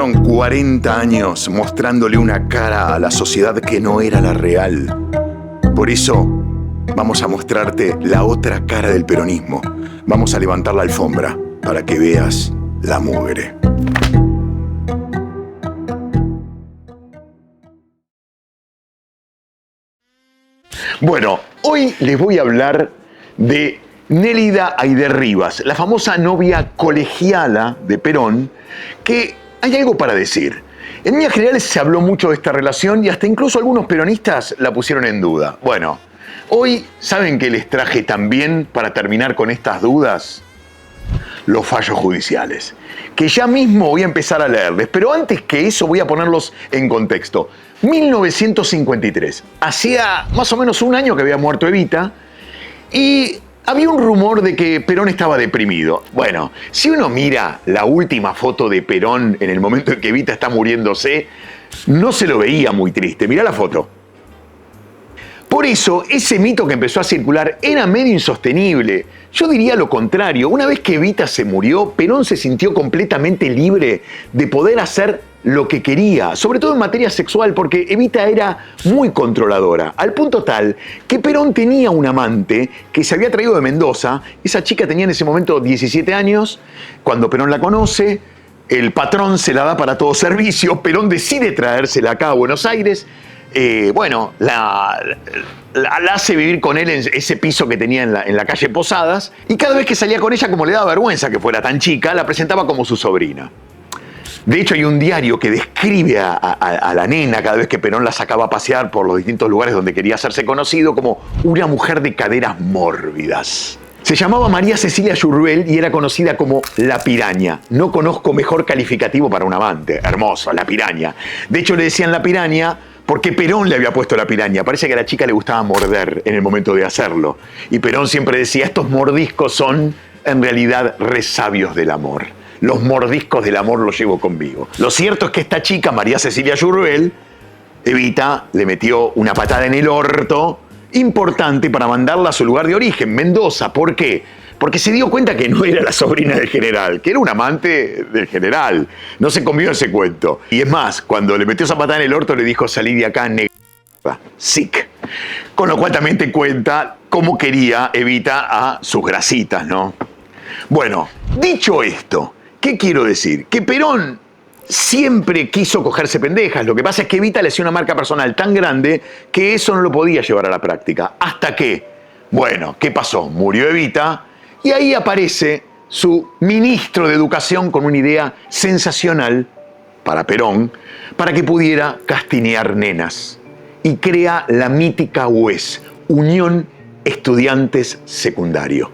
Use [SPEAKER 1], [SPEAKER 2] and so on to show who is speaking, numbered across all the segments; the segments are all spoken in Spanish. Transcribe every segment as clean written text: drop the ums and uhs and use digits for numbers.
[SPEAKER 1] Pasaron 40 años mostrándole una cara a la sociedad que no era la real. Por eso, vamos a mostrarte la otra cara del peronismo. Vamos a levantar la alfombra para que veas la mugre. Bueno, hoy les voy a hablar de Nélida Aidé Rivas, la famosa novia colegiala de Perón, que hay algo para decir. En líneas generales se habló mucho de esta relación y hasta incluso algunos peronistas la pusieron en duda. Bueno, hoy, ¿saben qué les traje también para terminar con estas dudas? Los fallos judiciales, que ya mismo voy a empezar a leerles, pero antes que eso voy a ponerlos en contexto. 1953, hacía más o menos un año que había muerto Evita y había un rumor de que Perón estaba deprimido. Bueno, si uno mira la última foto de Perón en el momento en que Evita está muriéndose, no se lo veía muy triste. Mirá la foto. Por eso, ese mito que empezó a circular era medio insostenible. Yo diría lo contrario. Una vez que Evita se murió, Perón se sintió completamente libre de poder hacer lo que quería, sobre todo en materia sexual, porque Evita era muy controladora, al punto tal que Perón tenía un amante que se había traído de Mendoza. Esa chica tenía en ese momento 17 años, cuando Perón la conoce, el patrón se la da para todo servicio, Perón decide traérsela acá a Buenos Aires. La hace vivir con él en ese piso que tenía en la calle Posadas, y cada vez que salía con ella, como le daba vergüenza que fuera tan chica, la presentaba como su sobrina. De hecho, hay un diario que describe a la nena, cada vez que Perón la sacaba a pasear por los distintos lugares donde quería hacerse conocido, como una mujer de caderas mórbidas. Se llamaba María Cecilia Yurbel y era conocida como La Piraña. No conozco mejor calificativo para un amante. Hermoso, La Piraña. De hecho, le decían La Piraña porque Perón le había puesto La Piraña. Parece que a la chica le gustaba morder en el momento de hacerlo. Y Perón siempre decía, estos mordiscos son, en realidad, resabios del amor. Los mordiscos del amor los llevo conmigo. Lo cierto es que esta chica, María Cecilia Yurbel, Evita le metió una patada en el orto importante para mandarla a su lugar de origen, Mendoza. ¿Por qué? Porque se dio cuenta que no era la sobrina del general, que era un amante del general. No se comió ese cuento. Y es más, cuando le metió esa patada en el orto le dijo, salí de acá, negra, sic. Con lo cual también te cuenta cómo quería Evita a sus grasitas, ¿no? Bueno, dicho esto, ¿qué quiero decir? Que Perón siempre quiso cogerse pendejas. Lo que pasa es que Evita le hacía una marca personal tan grande que eso no lo podía llevar a la práctica. ¿Hasta qué? Bueno, ¿qué pasó? Murió Evita y ahí aparece su ministro de Educación con una idea sensacional para Perón, para que pudiera castinear nenas. Y crea la mítica UES, Unión Estudiantes Secundario.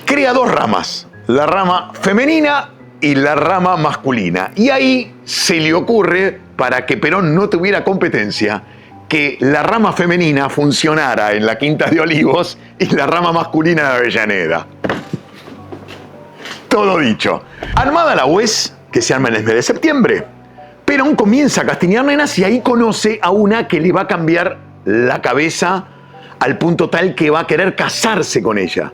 [SPEAKER 1] Crea dos ramas, la rama femenina y la rama masculina. Y ahí se le ocurre, para que Perón no tuviera competencia, que la rama femenina funcionara en la Quinta de Olivos y la rama masculina de Avellaneda. Todo dicho. Armada la UES, que se arma en el mes de septiembre, Perón comienza a castinear nenas y ahí conoce a una que le va a cambiar la cabeza al punto tal que va a querer casarse con ella.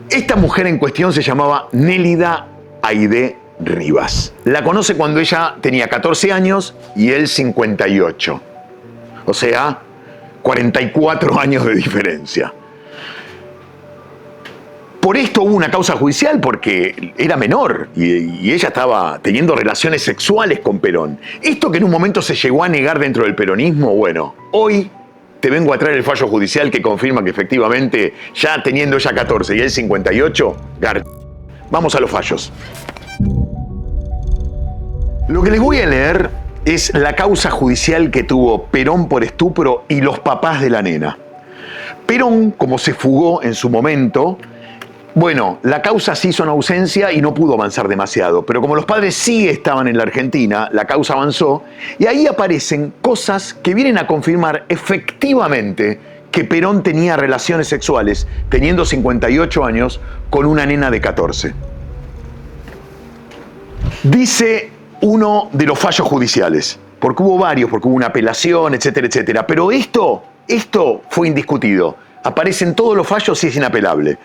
[SPEAKER 1] Esta mujer en cuestión se llamaba Nélida Aidé Rivas. La conoce cuando ella tenía 14 años y él 58. O sea, 44 años de diferencia. Por esto hubo una causa judicial porque era menor y ella estaba teniendo relaciones sexuales con Perón. Esto que en un momento se llegó a negar dentro del peronismo, bueno, hoy te vengo a traer el fallo judicial que confirma que efectivamente, ya teniendo ella 14 y él 58, vamos a los fallos. Lo que les voy a leer es la causa judicial que tuvo Perón por estupro y los papás de la nena. Perón, como se fugó en su momento, bueno, la causa se hizo en ausencia y no pudo avanzar demasiado, pero como los padres sí estaban en la Argentina, la causa avanzó y ahí aparecen cosas que vienen a confirmar efectivamente que Perón tenía relaciones sexuales, teniendo 58 años, con una nena de 14. Dice uno de los fallos judiciales, porque hubo varios, porque hubo una apelación, etcétera, etcétera, pero esto fue indiscutido. aparece en todos los fallos y es inapelable.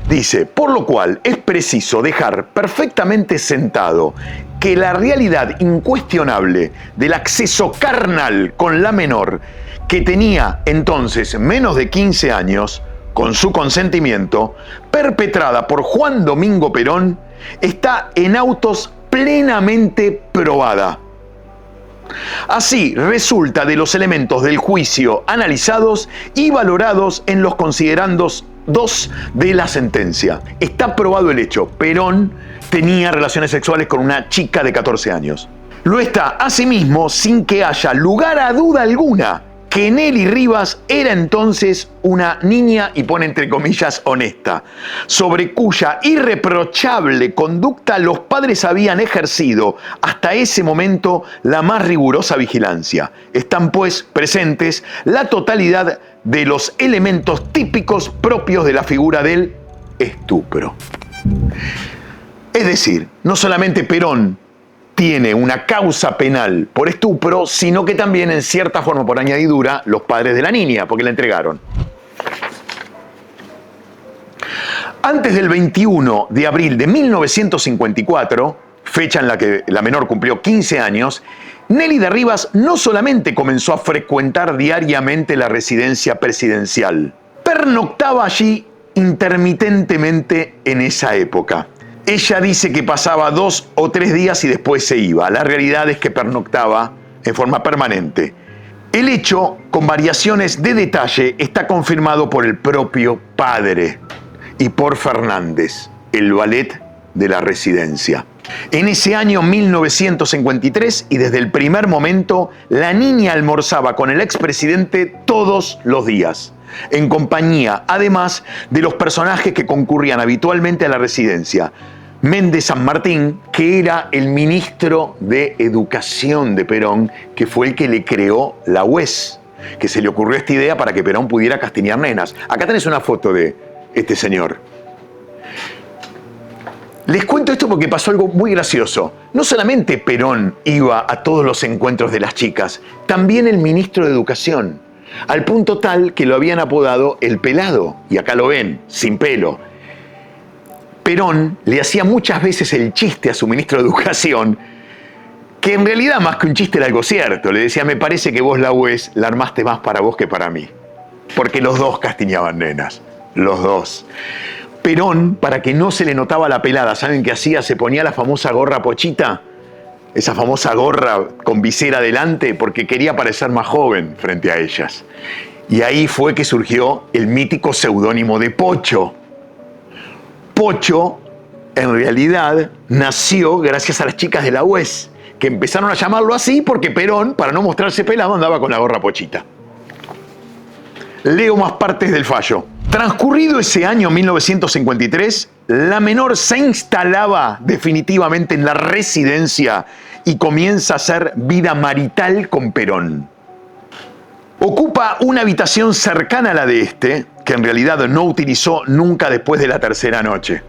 [SPEAKER 1] Dice, por lo cual es preciso dejar perfectamente sentado que la realidad incuestionable del acceso carnal con la menor, que tenía entonces menos de 15 años, con su consentimiento, perpetrada por Juan Domingo Perón, está en autos plenamente probada. Así resulta de los elementos del juicio analizados y valorados en los considerandos 2 de la sentencia. Está probado el hecho. Perón tenía relaciones sexuales con una chica de 14 años. Lo está, asimismo, sin que haya lugar a duda alguna, que Nelly Rivas era entonces una niña, y pone entre comillas, honesta, sobre cuya irreprochable conducta los padres habían ejercido hasta ese momento la más rigurosa vigilancia. Están pues presentes la totalidad de los elementos típicos propios de la figura del estupro. Es decir, no solamente Perón tiene una causa penal por estupro, sino que también, en cierta forma, por añadidura, los padres de la niña, porque la entregaron. Antes del 21 de abril de 1954, fecha en la que la menor cumplió 15 años, Nélida Rivas no solamente comenzó a frecuentar diariamente la residencia presidencial, pernoctaba allí intermitentemente en esa época. Ella dice que pasaba 2 o 3 días y después se iba. La realidad es que pernoctaba en forma permanente. El hecho, con variaciones de detalle, está confirmado por el propio padre y por Fernández, el valet de la residencia. En ese año 1953, y desde el primer momento, la niña almorzaba con el expresidente todos los días, en compañía, además, de los personajes que concurrían habitualmente a la residencia. Méndez San Martín, que era el ministro de Educación de Perón, que fue el que le creó la UES, que se le ocurrió esta idea para que Perón pudiera castigar nenas. Acá tenés una foto de este señor. Les cuento esto porque pasó algo muy gracioso. No solamente Perón iba a todos los encuentros de las chicas, también el ministro de Educación, al punto tal que lo habían apodado el pelado, y acá lo ven, sin pelo. Perón le hacía muchas veces el chiste a su ministro de Educación, que en realidad más que un chiste era algo cierto. Le decía, me parece que vos la UES la armaste más para vos que para mí. Porque los dos castiñaban nenas, los dos. Perón, para que no se le notaba la pelada, ¿saben qué hacía? Se ponía la famosa gorra pochita, esa famosa gorra con visera delante, porque quería parecer más joven frente a ellas. Y ahí fue que surgió el mítico seudónimo de Pocho. Pocho, en realidad, nació gracias a las chicas de la UES, que empezaron a llamarlo así porque Perón, para no mostrarse pelado, andaba con la gorra pochita. Leo más partes del fallo. Transcurrido ese año 1953, la menor se instalaba definitivamente en la residencia y comienza a hacer vida marital con Perón. Ocupa una habitación cercana a la de este, que en realidad no utilizó nunca después de la tercera noche.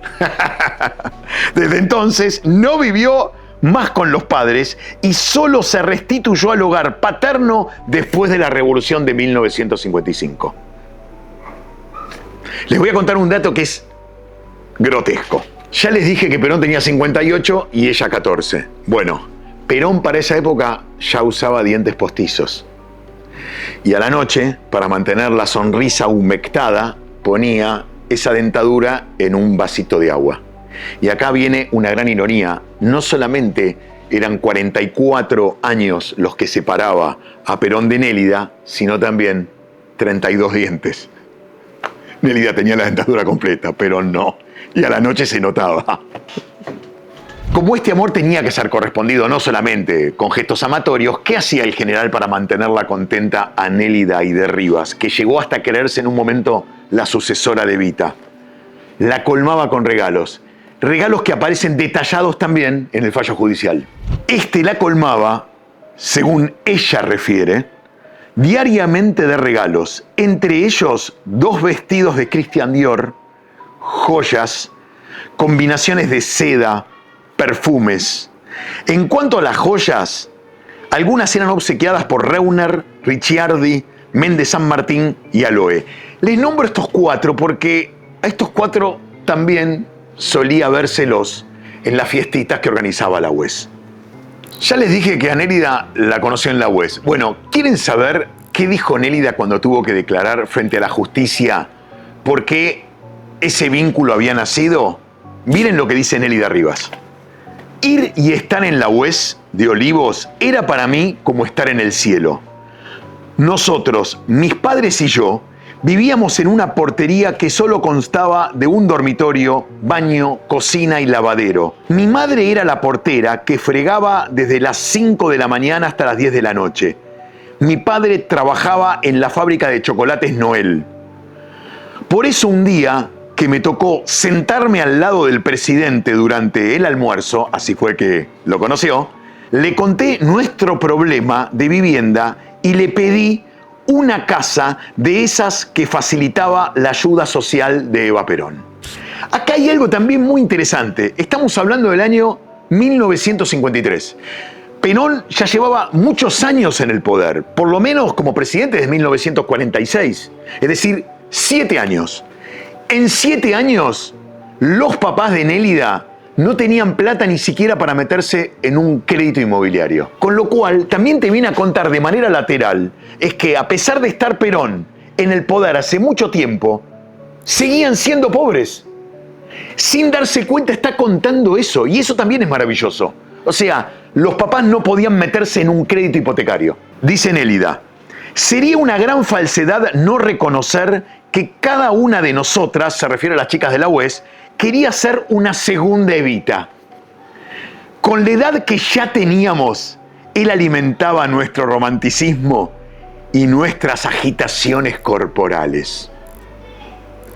[SPEAKER 1] Desde entonces no vivió más con los padres y solo se restituyó al hogar paterno después de la Revolución de 1955. Les voy a contar un dato que es grotesco. Ya les dije que Perón tenía 58 y ella 14. Bueno, Perón para esa época ya usaba dientes postizos. Y a la noche, para mantener la sonrisa humectada, ponía esa dentadura en un vasito de agua. Y acá viene una gran ironía. No solamente eran 44 años los que separaba a Perón de Nélida, sino también 32 dientes. Nélida tenía la dentadura completa, Perón no. Y a la noche se notaba. Como este amor tenía que ser correspondido no solamente con gestos amatorios, ¿qué hacía el general para mantenerla contenta a Nélida Aidez Rivas, que llegó hasta creerse en un momento la sucesora de Evita? La colmaba con regalos. Regalos que aparecen detallados también en el fallo judicial. Este la colmaba, según ella refiere, diariamente de regalos, entre ellos 2 vestidos de Christian Dior, joyas, combinaciones de seda, perfumes. En cuanto a las joyas, algunas eran obsequiadas por Reuner, Ricciardi, Méndez San Martín y Aloe. Les nombro estos cuatro porque a estos cuatro también solía vérselos en las fiestitas que organizaba la UES. Ya les dije que a Nélida la conoció en la UES. Bueno, ¿quieren saber qué dijo Nélida cuando tuvo que declarar frente a la justicia por qué ese vínculo había nacido? Miren lo que dice Nélida Rivas. Ir y estar en la UES de Olivos era para mí como estar en el cielo. Nosotros, mis padres y yo, vivíamos en una portería que solo constaba de un dormitorio, baño, cocina y lavadero. Mi madre era la portera que fregaba desde las 5 de la mañana hasta las 10 de la noche. Mi padre trabajaba en la fábrica de chocolates Noel. Por eso un día que me tocó sentarme al lado del presidente durante el almuerzo, así fue que lo conoció, le conté nuestro problema de vivienda y le pedí una casa de esas que facilitaba la ayuda social de Eva Perón. Acá hay algo también muy interesante. Estamos hablando del año 1953. Perón ya llevaba muchos años en el poder, por lo menos como presidente desde 1946, es decir, 7 años. En 7 años, los papás de Nélida no tenían plata ni siquiera para meterse en un crédito inmobiliario. Con lo cual, también te viene a contar de manera lateral, es que a pesar de estar Perón en el poder hace mucho tiempo, seguían siendo pobres. Sin darse cuenta está contando eso, y eso también es maravilloso. O sea, los papás no podían meterse en un crédito hipotecario. Dice Nélida, sería una gran falsedad no reconocer que cada una de nosotras, se refiere a las chicas de la UES, quería ser una segunda Evita. Con la edad que ya teníamos, él alimentaba nuestro romanticismo y nuestras agitaciones corporales.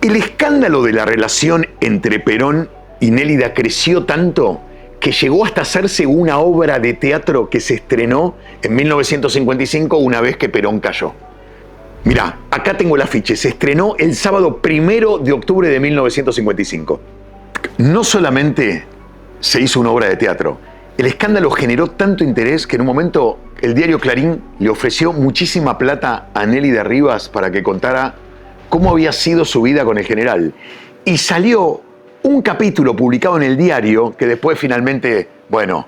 [SPEAKER 1] El escándalo de la relación entre Perón y Nélida creció tanto que llegó hasta hacerse una obra de teatro que se estrenó en 1955 una vez que Perón cayó. Mirá, acá tengo el afiche, se estrenó el sábado 1 de octubre de 1955. No solamente se hizo una obra de teatro, el escándalo generó tanto interés que en un momento el diario Clarín le ofreció muchísima plata a Nélida Rivas para que contara cómo había sido su vida con el general. Y salió un capítulo publicado en el diario que después finalmente, bueno,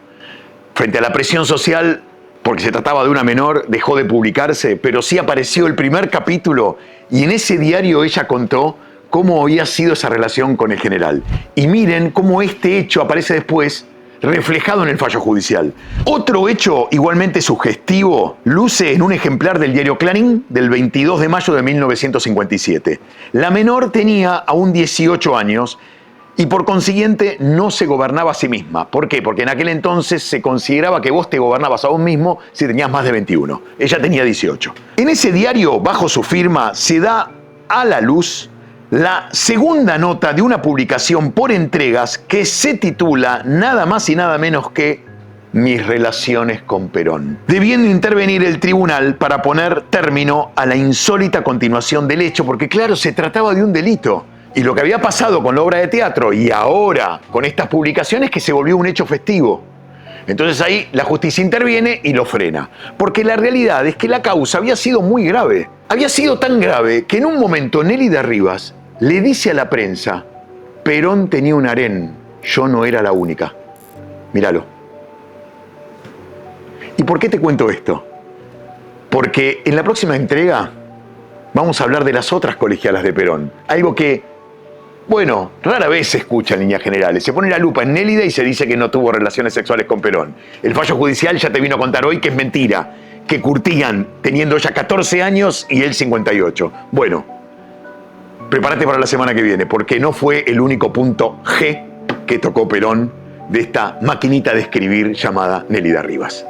[SPEAKER 1] frente a la presión social, porque se trataba de una menor, dejó de publicarse, pero sí apareció el primer capítulo y en ese diario ella contó cómo había sido esa relación con el general. Y miren cómo este hecho aparece después reflejado en el fallo judicial. Otro hecho igualmente sugestivo luce en un ejemplar del diario Clarín del 22 de mayo de 1957. La menor tenía aún 18 años y por consiguiente no se gobernaba a sí misma. ¿Por qué? Porque en aquel entonces se consideraba que vos te gobernabas a vos mismo si tenías más de 21. Ella tenía 18. En ese diario, bajo su firma, se da a la luz la segunda nota de una publicación por entregas que se titula nada más y nada menos que Mis relaciones con Perón, debiendo intervenir el tribunal para poner término a la insólita continuación del hecho, porque claro, se trataba de un delito. Y lo que había pasado con la obra de teatro y ahora con estas publicaciones que se volvió un hecho festivo. Entonces ahí la justicia interviene y lo frena. Porque la realidad es que la causa había sido muy grave. Había sido tan grave que en un momento Nélida Rivas le dice a la prensa, Perón tenía un harén, yo no era la única. Míralo. ¿Y por qué te cuento esto? Porque en la próxima entrega vamos a hablar de las otras colegialas de Perón. Algo que, bueno, rara vez se escucha en líneas generales. Se pone la lupa en Nélida y se dice que no tuvo relaciones sexuales con Perón. El fallo judicial ya te vino a contar hoy que es mentira, que curtían teniendo ya 14 años y él 58. Bueno, prepárate para la semana que viene, porque no fue el único punto G que tocó Perón de esta maquinita de escribir llamada Nélida Rivas.